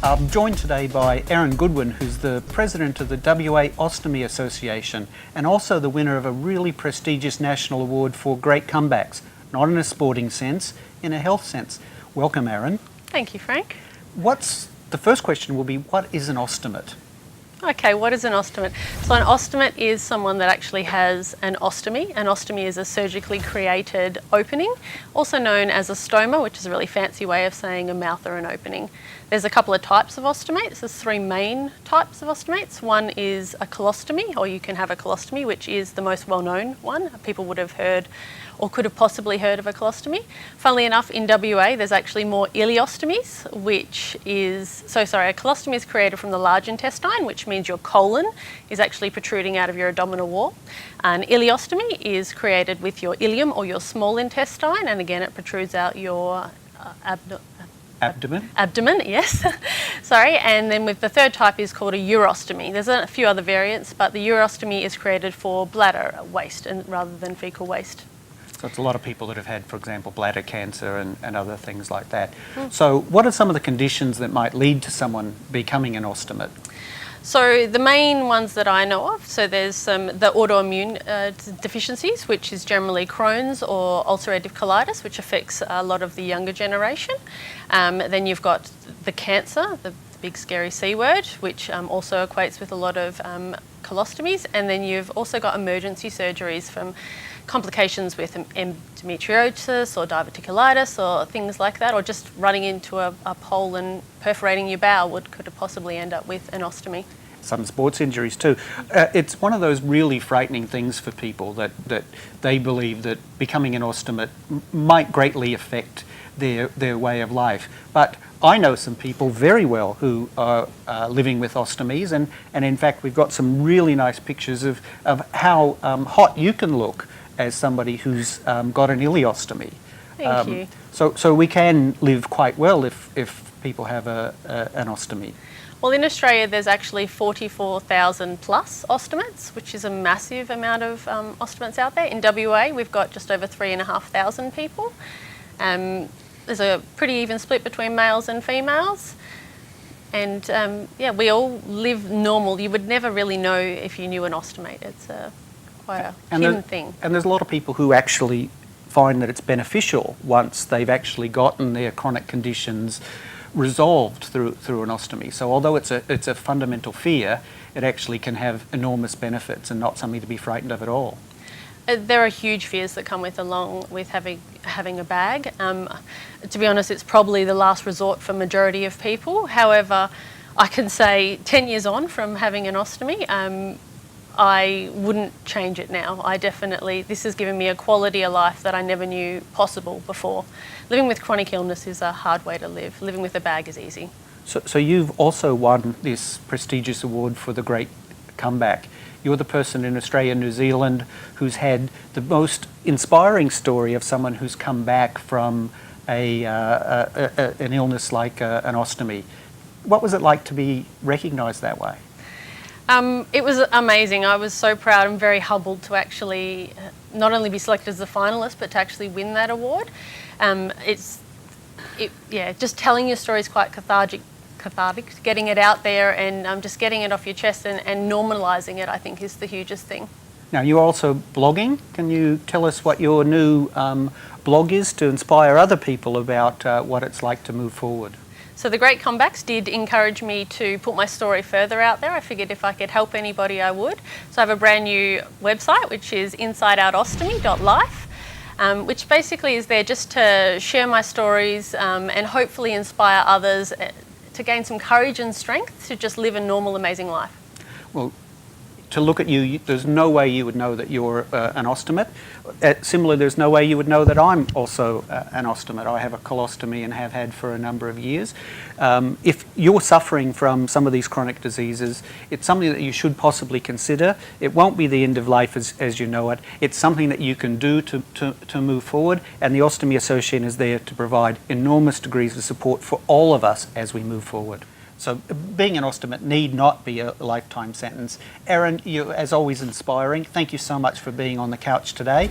I'm joined today by Erin Goodwin, who's the president of the WA Ostomy Association and also the winner of a really prestigious national award for great comebacks, not in a sporting sense, in a health sense. Welcome, Erin. Thank you, Frank. The first question will be, what is an ostomate? Okay, what is an ostomate? So an ostomate is someone that actually has an ostomy. An ostomy is a surgically created opening, also known as a stoma, which is a really fancy way of saying a mouth or an opening. There's a couple of types of ostomates. There's three main types of ostomates. One is a colostomy, or you can have a colostomy, which is the most well-known one. People would have heard or could have possibly heard of a colostomy. Funnily enough, in WA, there's actually more ileostomies, a colostomy is created from the large intestine, which means your colon is actually protruding out of your abdominal wall. An ileostomy is created with your ileum or your small intestine, and again, it protrudes out your Abdomen? Abdomen, yes. Sorry, and then with the third type is called a urostomy. There's a few other variants, but the urostomy is created for bladder waste rather than fecal waste. So it's a lot of people that have had, for example, bladder cancer and other things like that. So what are some of the conditions that might lead to someone becoming an ostomate? So the main ones that I know of, so there's the autoimmune deficiencies, which is generally Crohn's or ulcerative colitis, which affects a lot of the younger generation. Then you've got the cancer, the big scary C word, which also equates with a lot of colostomies. And then you've also got emergency surgeries from complications with endometriosis or diverticulitis or things like that, or just running into a pole and perforating your bowel could possibly end up with an ostomy. Some sports injuries too. It's one of those really frightening things for people that they believe that becoming an ostomate might greatly affect their way of life. But I know some people very well who are living with ostomies, and in fact we've got some really nice pictures of how hot you can look as somebody who's got an ileostomy. Thank you. So we can live quite well if people have an ostomy. Well, in Australia, there's actually 44,000 plus ostomates, which is a massive amount of ostomates out there. In WA, we've got just over 3,500 people. There's a pretty even split between males and females. And we all live normal. You would never really know if you knew an ostomate. It's quite a hidden thing. And there's a lot of people who actually find that it's beneficial once they've actually gotten their chronic conditions resolved through an ostomy. So although it's a fundamental fear, it actually can have enormous benefits and not something to be frightened of at all. There are huge fears that come along with having a bag. To be honest, it's probably the last resort for majority of people. However, I can say 10 years on from having an ostomy, I wouldn't change it now. This has given me a quality of life that I never knew possible before. Living with chronic illness is a hard way to live. Living with a bag is easy. So you've also won this prestigious award for the great comeback. You're the person in Australia and New Zealand who's had the most inspiring story of someone who's come back from an illness like an ostomy. What was it like to be recognised that way? It was amazing. I was so proud and very humbled to actually not only be selected as a finalist, but to actually win that award. Just telling your story is quite cathartic, getting it out there and just getting it off your chest and normalising it, I think, is the hugest thing. Now, you're also blogging. Can you tell us what your new blog is to inspire other people about what it's like to move forward? So the Great Comebacks did encourage me to put my story further out there. I figured if I could help anybody, I would. So I have a brand new website, which is insideoutostomy.life, which basically is there just to share my stories and hopefully inspire others to gain some courage and strength to just live a normal, amazing life. Well, to look at you, there's no way you would know that you're an ostomate. Similarly, there's no way you would know that I'm also an ostomate. I have a colostomy and have had for a number of years. If you're suffering from some of these chronic diseases, it's something that you should possibly consider. It won't be the end of life as you know it. It's something that you can do to move forward, and the Ostomy Association is there to provide enormous degrees of support for all of us as we move forward. So being an ostomate need not be a lifetime sentence. Erin, you're as always inspiring. Thank you so much for being on the couch today.